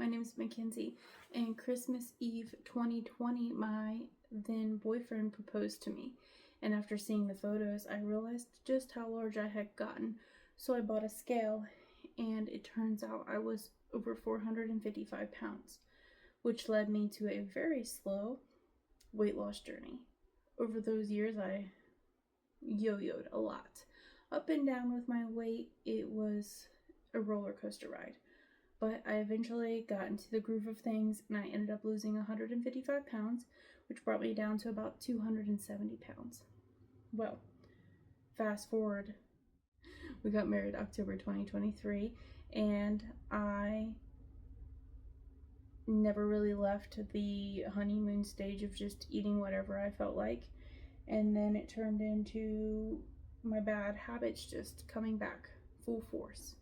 my name is Mackenzie, and Christmas Eve 2020, my then boyfriend proposed to me. And after seeing the photos, I realized just how large I had gotten. So I bought a scale, and it turns out I was over 455 pounds, which led me to a very slow weight loss journey. Over those years, I yo-yoed a lot. Up and down with my weight, it was a roller coaster ride. But I eventually got into the groove of things, and I ended up losing 155 pounds, which brought me down to about 270 pounds. Well, fast forward, we got married October 2023, and I never really left the honeymoon stage of just eating whatever I felt like. And then it turned into my bad habits just coming back full force.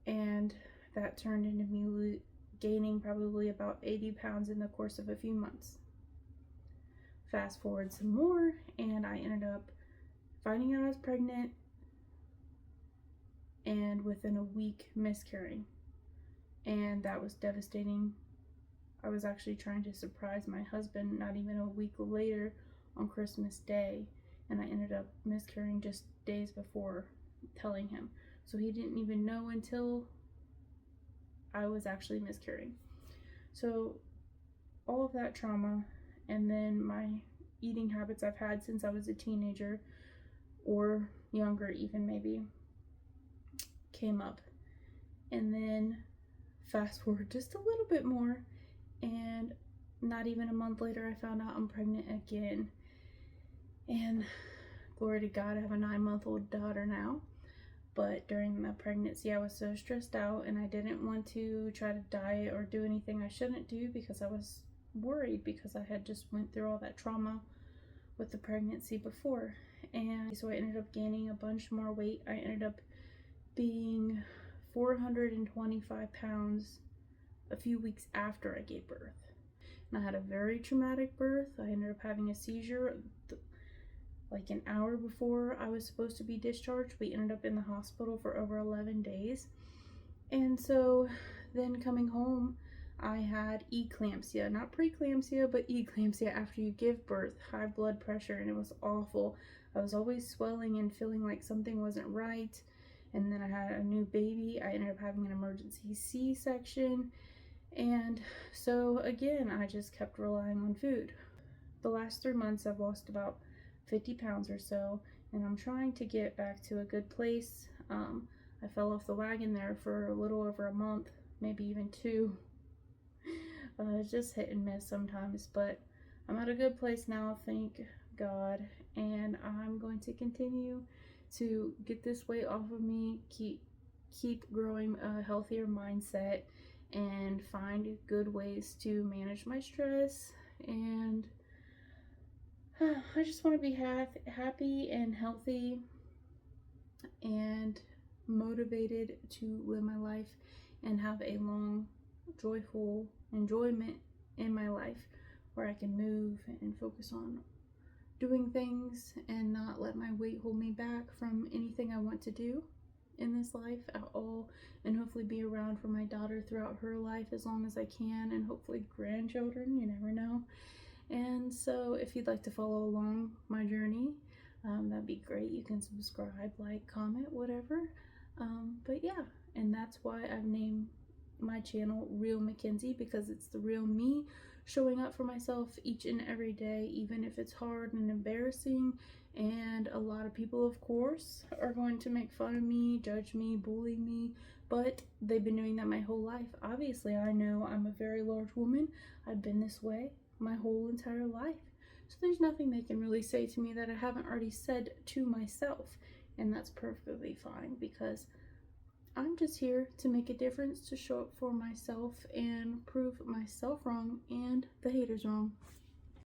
And that turned into me gaining probably about 80 pounds in the course of a few months. Fast forward some more, and I ended up finding out I was pregnant, and within a week miscarrying. And that was devastating. I was actually trying to surprise my husband not even a week later on Christmas Day, and I ended up miscarrying just days before telling him. So he didn't even know until I was actually miscarrying. So all of that trauma, and then my eating habits I've had since I was a teenager, or younger even maybe, came up. And then fast forward just a little bit more, and not even a month later I found out I'm pregnant again. And glory to God, I have a 9-month-old daughter now. But during the pregnancy, I was so stressed out, and I didn't want to try to diet or do anything I shouldn't do because I was worried, because I had just went through all that trauma with the pregnancy before. And so I ended up gaining a bunch more weight. I ended up being 425 pounds a few weeks after I gave birth. And I had a very traumatic birth. I ended up having a seizure like an hour before I was supposed to be discharged. We ended up in the hospital for over 11 days. And so then coming home, I had eclampsia, not preeclampsia, but eclampsia after you give birth, high blood pressure, and it was awful. I was always swelling and feeling like something wasn't right. And then I had a new baby. I ended up having an emergency C-section. And so again, I just kept relying on food. The last 3 months, I've lost about 50 pounds or so, and I'm trying to get back to a good place. I fell off the wagon there for a little over a month, maybe even 2. Just hit and miss sometimes, but I'm at a good place now, thank God, and I'm going to continue to get this weight off of me, keep growing a healthier mindset, and find good ways to manage my stress. And I just want to be happy and healthy and motivated to live my life and have a long, joyful enjoyment in my life where I can move and focus on doing things and not let my weight hold me back from anything I want to do in this life at all, and hopefully be around for my daughter throughout her life as long as I can, and hopefully grandchildren, you never know. And so if you'd like to follow along my journey, that'd be great. You can subscribe, like, comment, whatever. But yeah, and that's why I've named my channel Real Mackenzie, because it's the real me showing up for myself each and every day, even if it's hard and embarrassing. And a lot of people, of course, are going to make fun of me, judge me, bully me, but they've been doing that my whole life. Obviously, I know I'm a very large woman. I've been this way my whole entire life. So there's nothing they can really say to me that I haven't already said to myself. And that's perfectly fine, because I'm just here to make a difference, to show up for myself and prove myself wrong and the haters wrong.